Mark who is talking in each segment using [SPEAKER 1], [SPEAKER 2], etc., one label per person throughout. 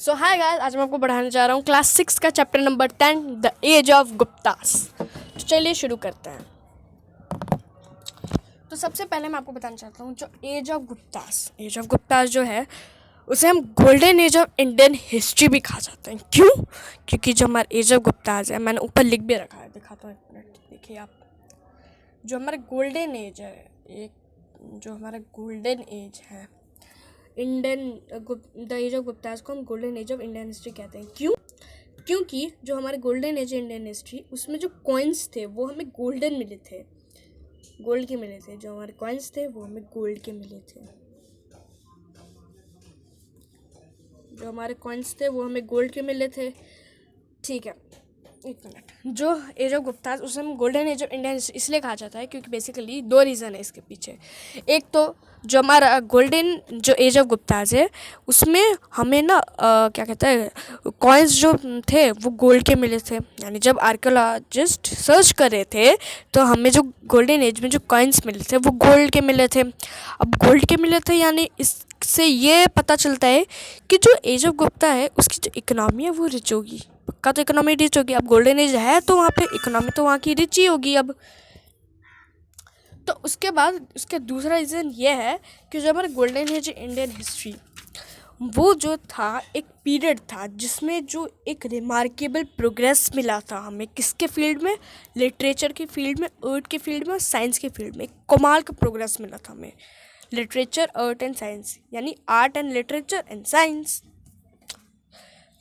[SPEAKER 1] सो hi guys, आज मैं आपको पढ़ाने जा रहा हूँ क्लास 6 का chapter number 10 the age of Guptas. तो चलिए शुरू करते हैं। तो सबसे पहले मैं आपको बताना चाहता हूँ जो एज ऑफ गुप्तास जो है उसे हम golden age of Indian history भी कहा जाता है। क्यों? क्योंकि जो हमारा एज ऑफ गुप्तास है, मैंने ऊपर लिख भी रखा है, दिखाता हूँ एक मिनट। देखिए आप, जो हमारा गोल्डन एज है, जो हमारा गोल्डन एज है द एज ऑफ गुप्तास को हम golden age of Indian history कहते हैं। क्यों? क्योंकि जो हमारे गोल्डन एज इंडियन हिस्ट्री, उसमें जो कॉइन्स थे वो हमें गोल्डन मिले थे, गोल्ड के मिले थे। जो हमारे कॉइन्स थे वो हमें गोल्ड के मिले थे। जो हमारे कॉइन्स थे वो हमें गोल्ड के मिले थे। ठीक है, एक मिनट। जो एज ऑफ गुप्तास उसे हम golden age of Indian history इसलिए कहा जाता है क्योंकि बेसिकली दो रीज़न है इसके पीछे। एक तो जो हमारा गोल्डन जो एज ऑफ गुप्तास है उसमें हमें ना क्या कहते हैं, कॉइन्स जो थे वो गोल्ड के मिले थे। यानी जब आर्कियोलॉजिस्ट सर्च कर रहे थे तो हमें जो गोल्डन एज में जो कॉइन्स मिले थे वो गोल्ड के मिले थे। अब गोल्ड के मिले थे यानी इससे ये पता चलता है कि जो एज ऑफ गुप्ता है उसकी जो इकोनॉमी है वो रिच होगी। पक्का तो इकोनॉमी रिच होगी। अब गोल्डन एज है तो वहाँ पे इकोनॉमी तो वहाँ की रिच ही होगी। अब तो उसके बाद उसका दूसरा रीज़न ये है कि जो हमारे गोल्डन एज इंडियन हिस्ट्री वो जो था एक पीरियड था जिसमें जो एक रिमार्केबल प्रोग्रेस मिला था हमें। किसके फील्ड में? लिटरेचर के फील्ड में, आर्ट के फील्ड में और साइंस के फील्ड में। एक कमाल का प्रोग्रेस मिला था हमें, लिटरेचर, आर्ट एंड साइंस, यानी art and literature and science.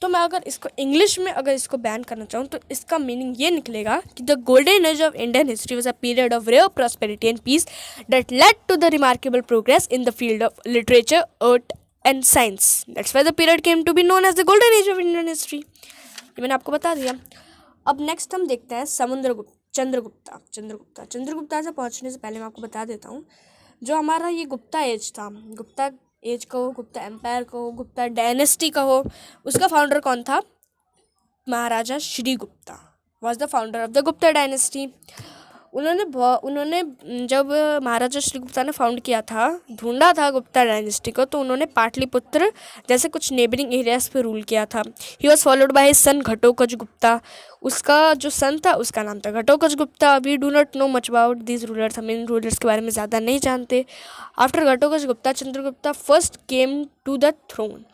[SPEAKER 1] तो मैं अगर इसको इंग्लिश में अगर इसको बैन करना चाहूँ तो इसका मीनिंग ये निकलेगा कि the golden age of Indian history was a period of rare prosperity and peace that led to the remarkable progress in the field of literature, art and science. That's why the period came to be known as the golden age of Indian history. ये मैंने आपको बता दिया। अब next हम देखते हैं चंद्रगुप्ता से पहुँचने से पहले मैं आपको बता देता हूँ जो हमारा ये गुप्ता एज था, गुप्ता एज कहो, गुप्ता एम्पायर कहो, गुप्ता डायनेस्टी कहो, उसका फाउंडर कौन था? Maharaja Shri Gupta was the founder of the Gupta dynasty. उन्होंने जब महाराजा श्री गुप्ता ने फाउंड किया था, ढूंढा था गुप्ता डायनेस्टी को, तो उन्होंने पाटलिपुत्र जैसे कुछ नेबरिंग एरियाज पे रूल किया था। He was followed by his son Ghatotkacha Gupta. उसका जो सन था उसका नाम था Ghatotkacha Gupta. We do not know much about this rulers, हम इन रूलर्स के बारे में ज़्यादा नहीं जानते। After Ghatotkacha Gupta, Chandragupta first came to the throne.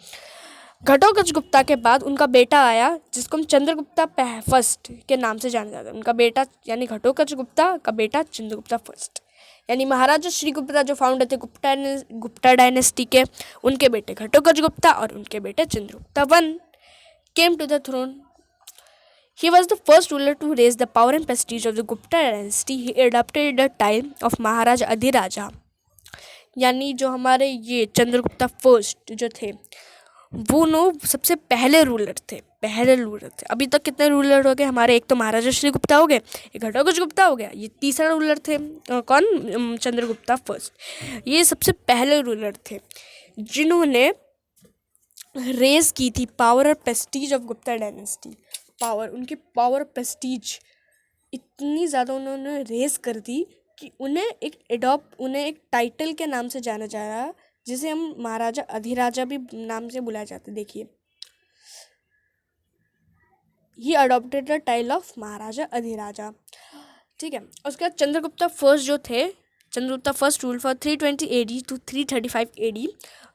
[SPEAKER 1] Ghatotkacha Gupta के बाद उनका बेटा आया जिसको हम चंद्रगुप्ता फर्स्ट के नाम से जाना जाता है। उनका बेटा यानी घटोत्कच गुप्ता का बेटा चंद्रगुप्ता फर्स्ट, यानी महाराजा श्री गुप्ता जो फाउंडर थे गुप्ता डायनेस्टी के, उनके बेटे घटोत्कच गुप्ता और उनके बेटे Chandragupta one came to the throne. He was the first ruler to raise the power and prestige of the Gupta dynasty. He adopted the time of Maharaja Adhiraja, यानी जो हमारे ये चंद्रगुप्ता फर्स्ट जो थे वो सबसे पहले रूलर थे। अभी तक कितने रूलर हो गए हमारे? एक तो महाराजा श्री गुप्ता हो गए, एक घटोत्कच गुप्ता हो गया, ये तीसरा रूलर थे कौन? चंद्रगुप्ता फर्स्ट। ये सबसे पहले रूलर थे जिन्होंने रेज की थी पावर और प्रेस्टीज ऑफ गुप्ता डायनेस्टी। उनकी पावर और प्रेस्टीज इतनी ज़्यादा उन्होंने रेज कर दी कि उन्हें एक टाइटल के नाम से जाना जा रहा, जिसे हम महाराजा अधिराजा भी नाम से बुलाए जाते। देखिए, he adopted the title of Maharaja Adhiraja. ठीक है। उसके बाद Chandragupta first rule for 320 AD to 335 AD।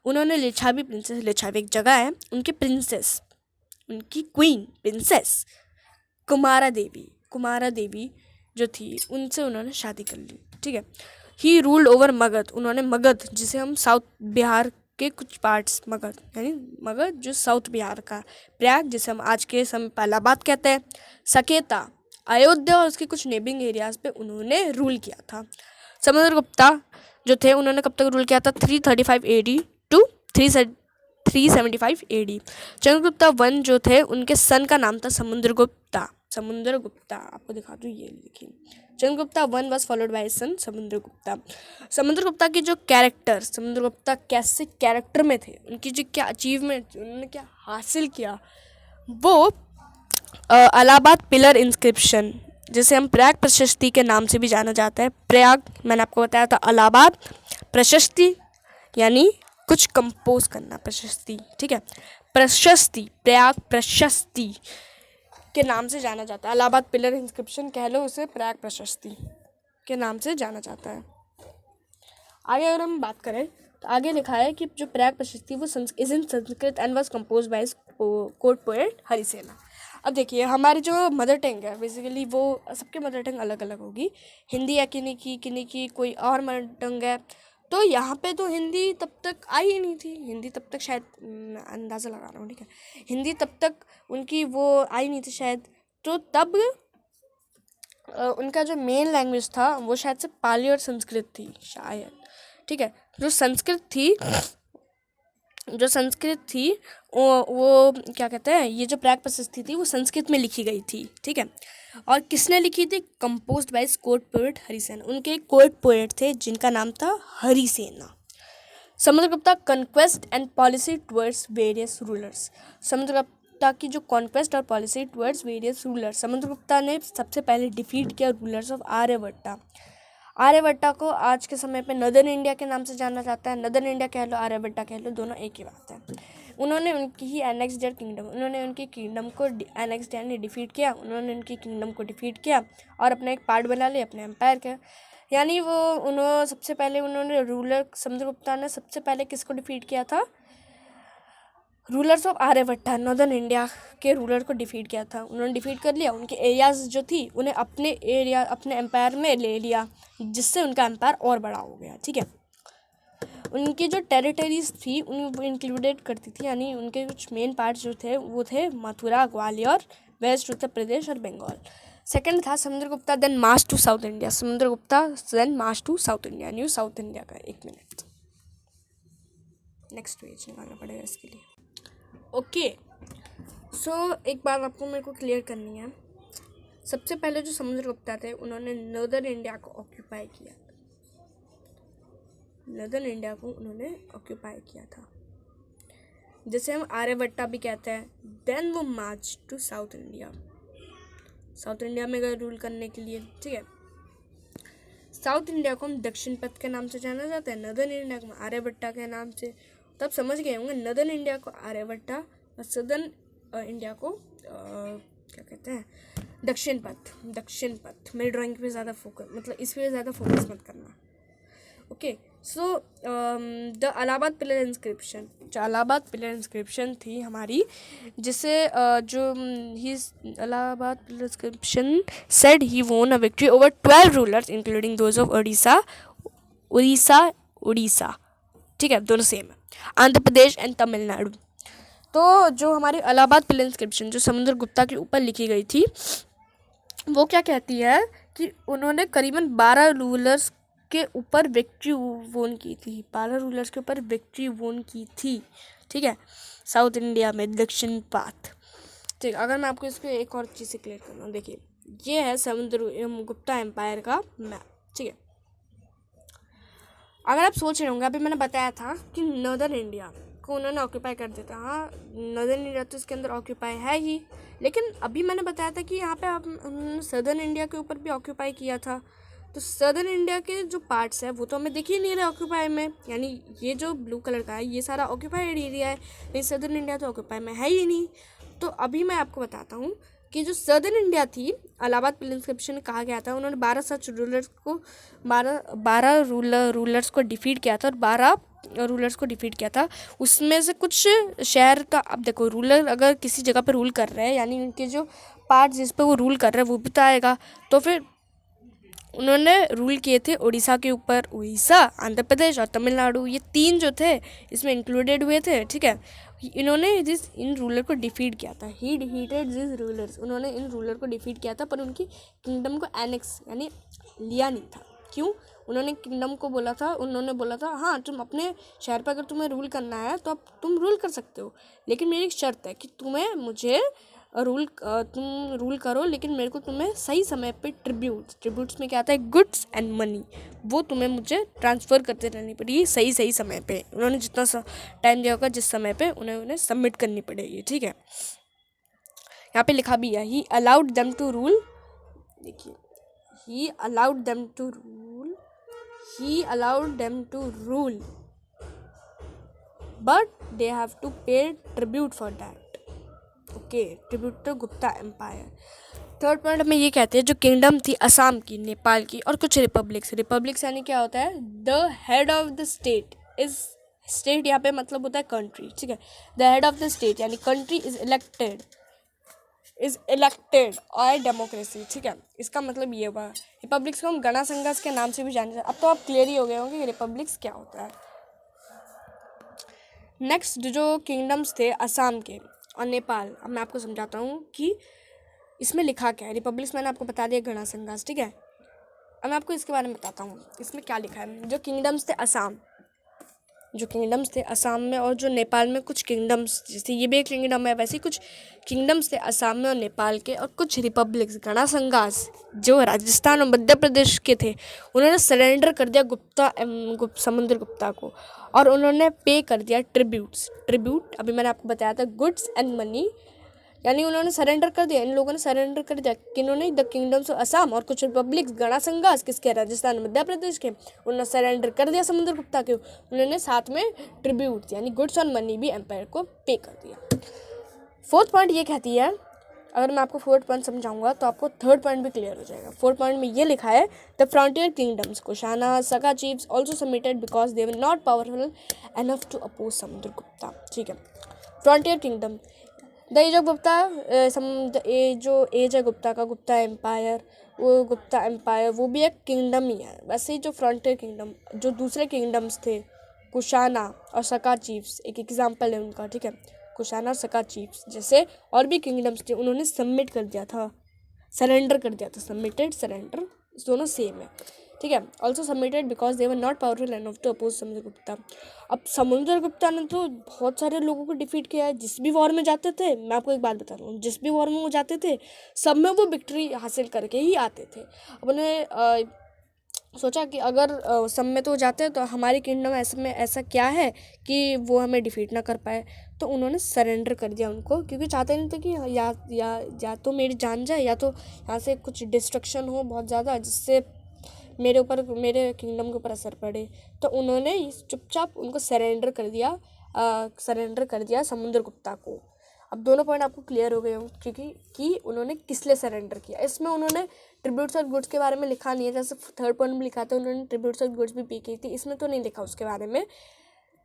[SPEAKER 1] उन्होंने लिच्छावी प्रिंसेस, लिच्छावी एक जगह है, उनकी प्रिंसेस, उनकी क्वीन प्रिंसेस कुमारा देवी जो थी उनसे उन्होंने शादी कर ली। ठीक है। He ruled over Magadh. उन्होंने मगध, जिसे हम साउथ बिहार के कुछ पार्ट्स, मगध जो साउथ बिहार का, प्रयाग जिसे हम आज के समय इलाहाबाद कहते हैं, सकेता, अयोध्या और उसके कुछ नेबरिंग एरियाज पे उन्होंने रूल किया था। समुद्रगुप्ता जो थे उन्होंने कब तक रूल किया था? 335 AD to 375 AD। Chandragupta one जो थे उनके सन का नाम था समुद्रगुप्ता। आपको दिखा दूँ, ये देखिए, Chandragupta one was followed by son Samudragupta की जो समुद्रगुप्ता कैसे कैरेक्टर में थे, उनकी जो क्या अचीवमेंट, उन्होंने क्या हासिल किया, वो इलाहाबाद पिलर इंस्क्रिप्शन, जिसे हम प्रयाग प्रशस्ति के नाम से भी जाना जाता है। प्रयाग मैंने आपको बताया था, इलाहाबाद प्रशस्ति यानी कुछ कंपोज करना, प्रशस्ति। ठीक है। प्रशस्ति, प्रयाग प्रशस्ति के नाम से जाना जाता है। इलाहाबाद पिलर इंस्क्रिप्शन कह लो उसे, प्रयाग प्रशस्ति के नाम से जाना जाता है। आगे अगर हम बात करें तो आगे लिखा है कि जो प्रयाग प्रशस्ति वो is in Sanskrit and was compose by court poet Harisena. अब देखिए हमारी जो मदर टंग है बेसिकली वो सबके मदर टंग अलग अलग होगी। हिंदी या किन्हीं की कोई और मदर टंग है। तो यहाँ पे तो हिंदी तब तक आई ही नहीं थी। हिंदी तब तक शायद अंदाज़ा लगा रहा हूँ, ठीक है, हिंदी तब तक उनकी वो आई नहीं थी शायद। तो तब उनका जो मेन लैंग्वेज था वो शायद से पाली और संस्कृत थी शायद, ठीक है। जो संस्कृत थी वो क्या कहते हैं, ये जो प्रयाग प्रशस्ति थी वो संस्कृत में लिखी गई थी, ठीक है। और किसने लिखी थी? Composed by court poet Harisena. उनके एक कोर्ट पोएट थे जिनका नाम था Harisena. Samudragupta conquest and policy towards various rulers. Samudragupta की जो कॉन्क्वेस्ट और policy towards various rulers, Samudragupta ने सबसे पहले डिफीट किया रूलर्स ऑफ आर्यभट्टा। आर्यभट्टा को आज के समय पे नदर्न इंडिया के नाम से जाना जाता है। नदर्न इंडिया कह लो, आर्यभट्टा कह लो, दोनों एक ही बात है। उन्होंने उनकी ही एनेक्स्ड किंगडम, उन्होंने उनकी किंगडम को एनेक्स्ड यानी डिफीट किया। उन्होंने उनकी किंगडम को डिफीट किया और अपना एक पार्ट बना लिया अपने एम्पायर का। यानी वो उन्होंने सबसे पहले समुद्रगुप्ता ने सबसे पहले किसको डिफीट किया था? Rulers of Aryabhatta, northern India के रूलर को डिफीट किया था। उन्होंने डिफीट कर लिया, उनके एरियाज जो थी उन्हें अपने एम्पायर में ले लिया, जिससे उनका एम्पायर और बड़ा हो गया, ठीक है। उनकी जो टेरिटरीज थी उनको इंक्लूडेड करती थी, यानी उनके कुछ मेन पार्ट्स जो थे वो थे मथुरा, ग्वालियर, वेस्ट उत्तर प्रदेश और बंगाल। सेकंड था Samudragupta then march to south India. Samudragupta then march to south India, new south India का। एक मिनट, नेक्स्ट पेज निकालना पड़ेगा इसके लिए। ओके, सो एक बात आपको मेरे को क्लियर करनी है। सबसे पहले जो समुद्रगुप्ता थे उन्होंने नॉर्दर्न इंडिया को ऑक्यूपाई किया। नॉर्दर्न इंडिया को उन्होंने ऑक्यूपाई किया था, जैसे हम आर्यभट्टा भी कहते हैं। देन वो मार्च to south India, south India में गए रूल करने के लिए, ठीक है। साउथ इंडिया को हम दक्षिण पथ के नाम से जाना जाता है, नॉर्दर्न इंडिया को आर्यभट्टा के नाम से। तब समझ गए होंगे, नॉर्दर्न इंडिया को आर्यभट्टा और सदर्न इंडिया को क्या कहते हैं, दक्षिण पथ। मेरी ड्राइंग पे ज़्यादा फोकस, मतलब इस पे ज़्यादा फोकस मत करना। Okay, so the Allahabad pillar inscription, जो इलाहाबाद पिलर इंस्क्रिप्शन थी हमारी, जिसे जो ही Allahabad pillar inscription said he won a victory over 12 rulers including those of Orissa, ठीक है, दोनों सेम है, आंध्र प्रदेश एंड तमिलनाडु। तो जो हमारी इलाहाबाद पिलर इंस्क्रिप्शन जो समुद्रगुप्ता के ऊपर लिखी गई थी वो क्या कहती है कि उन्होंने करीबन 12 रूलर्स के ऊपर विक्ट्री वोन की थी। 12 रूलर्स के ऊपर विक्ट्री वोन की थी, ठीक है, साउथ इंडिया में दक्षिण पाथ, ठीक। अगर मैं आपको इस पर एक और चीज़ से क्लियर कर रहा हूँ, देखिए ये है समुद्रगुप्ता एम्पायर का मैप, ठीक है। अगर आप सोच रहे होंगे, अभी मैंने बताया था कि नॉर्दर्न इंडिया को उन्होंने ऑक्यूपाई कर दिया था। हाँ, नॉर्दर्न इंडिया तो इसके अंदर ऑक्यूपाई है ही, लेकिन अभी मैंने बताया था कि यहाँ पे उन्होंने सदर्न इंडिया के ऊपर भी ऑक्यूपाई किया था। तो सदर्न इंडिया के जो पार्ट्स है वो तो हमें दिख ही नहीं रहे ऑक्यूपाई में, यानी ये जो ब्लू कलर का है ये सारा ऑक्यूपाइड एरिया है, लेकिन सदर्न इंडिया तो ऑक्यूपाई में है ही नहीं। तो अभी मैं आपको बताता हूँ कि जो सदर्न इंडिया थी, इलाहाबाद पिलर इंस्क्रिप्शन में कहा गया था उन्होंने 12 सच रूलर्स को 12 रूलर्स को डिफीट किया था, और 12 रूलर्स को डिफीट किया था। उसमें से कुछ शहर का, अब देखो रूलर अगर किसी जगह पर रूल कर रहे हैं, यानी उनके जो पार्ट जिस पे वो रूल कर रहे हैं वो भी तो आएगा। तो फिर उन्होंने रूल किए थे उड़ीसा के ऊपर, उड़ीसा, आंध्र प्रदेश और तमिलनाडु, ये 3 जो थे इसमें इंक्लूडेड हुए थे, ठीक है। इन्होंने इन रूलर को डिफीट किया था, ही डिफीटेड दिस रूलर्स, उन्होंने इन रूलर को डिफीट किया था, पर उनकी किंगडम को एनेक्स यानी लिया नहीं था। क्यों? उन्होंने किंगडम को बोला था, उन्होंने बोला था हाँ तुम अपने शहर पर अगर तुम्हें रूल करना है तो अब तुम रूल कर सकते हो, लेकिन मेरी एक शर्त है कि तुम रूल करो, लेकिन मेरे को तुम्हें सही समय पे ट्रिब्यूट्स में क्या आता है, गुड्स एंड मनी, वो तुम्हें मुझे ट्रांसफ़र करते रहनी पड़ेगी सही समय पे। उन्होंने जितना सा टाइम दिया होगा जिस समय पे उन्हें सबमिट करनी पड़ेगी, ठीक है। यहाँ पे लिखा भी है he allowed them to rule, देखिए he allowed them to rule but they have to pay tribute for that. Okay, tribute to Gupta empire. Third point में ये कहते हैं जो किंगडम थी असम की, नेपाल की और कुछ रिपब्लिक्स यानी क्या होता है, the head of the state is, state यहाँ पे मतलब होता है कंट्री, ठीक है। The head of the state यानी कंट्री इज इलेक्टेड और डेमोक्रेसी, ठीक है। इसका मतलब ये हुआ। रिपब्लिक्स को हम गणा संघर्ष के नाम से भी जाने जाते हैं। अब तो आप क्लियर ही हो गए होंगे कि रिपब्लिक्स क्या होता है। नेक्स्ट जो किंगडम्स थे असम के और नेपाल, अब मैं आपको समझाता हूँ कि इसमें लिखा क्या है। रिपब्लिक्स मैंने आपको बता दिया गणा संघर्ष, ठीक है। अब मैं आपको इसके बारे में बताता हूँ इसमें क्या लिखा है। जो किंगडम्स थे असम में और जो नेपाल में कुछ किंगडम्स, जैसे ये भी एक किंगडम है, वैसे ही कुछ किंगडम्स थे असम में और नेपाल के, और कुछ रिपब्लिक्स गणा संघर्ष जो राजस्थान और मध्य प्रदेश के थे, उन्होंने सरेंडर कर दिया समुद्रगुप्ता को, और उन्होंने पे कर दिया ट्रिब्यूट अभी मैंने आपको बताया था, गुड्स एंड मनी, यानी उन्होंने सरेंडर कर दिया। इन लोगों ने सरेंडर कर दिया किन्होंने, द किंगडम्स ऑफ असम और कुछ रिपब्लिक्स गणा संघर्ष किसके, राजस्थान मध्य प्रदेश के, उन्होंने सरेंडर कर दिया समुद्रगुप्ता के। उन्होंने साथ में ट्रिब्यूट यानी गुड्स और मनी भी एम्पायर को पे कर दिया। फोर्थ पॉइंट ये कहती है, अगर मैं आपको फोर्थ पॉइंट समझाऊंगा तो आपको थर्ड पॉइंट भी क्लियर हो जाएगा। फोर्थ पॉइंट में ये लिखा है, the frontier kingdoms Kushana Saka chiefs also submitted because they were not powerful enough to oppose Samudragupta, ठीक है। Frontier kingdom, the age of Gupta, age है गुप्ता का, गुप्ता एम्पायर, वो भी एक किंगडम ही है। वैसे ही जो फ्रंटियर किंगडम, जो दूसरे किंगडम्स थे कुशाना और सका चीफ्स, एक एग्जाम्पल है उनका, ठीक है। कुशाना और सका चीफ्स जैसे और भी किंगडम्स थे, उन्होंने सबमिट कर दिया था, सरेंडर कर दिया था। सबमिटेड सरेंडर दोनों सेम है, ठीक है। Also submitted because they were not powerful enough to oppose Samudragupta. अब समुद्रगुप्ता ने तो बहुत सारे लोगों को डिफीट किया है। जिस भी वॉर में जाते थे, मैं आपको एक बात बता रहा हूँ, जिस भी वॉर में वो जाते थे सब में वो विक्ट्री हासिल करके ही आते थे। अब उन्होंने सोचा कि अगर सब में तो जाते हैं तो हमारी किंगडम ऐसा क्या है कि वो हमें डिफीट ना कर पाए, तो उन्होंने सरेंडर कर दिया उनको, क्योंकि चाहते नहीं थे कि या तो मेरी जान जाए या तो यहाँ से कुछ डिस्ट्रक्शन हो बहुत ज़्यादा जिससे मेरे किंगडम के ऊपर असर पड़े। तो उन्होंने चुपचाप उनको सरेंडर कर दिया समुद्रगुप्ता को। अब दोनों पॉइंट आपको क्लियर हो गए हों कि उन्होंने किस लिए सरेंडर किया। इसमें उन्होंने ट्रिब्यूट्स और गुड्स के बारे में लिखा नहीं है, जैसे थर्ड पॉइंट में लिखा था उन्होंने ट्रिब्यूट्स और गुड्स भी पे की थी, इसमें तो नहीं लिखा उसके बारे में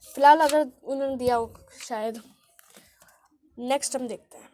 [SPEAKER 1] फिलहाल, अगर उन्होंने दिया हो शायद। नेक्स्ट हम देखते हैं।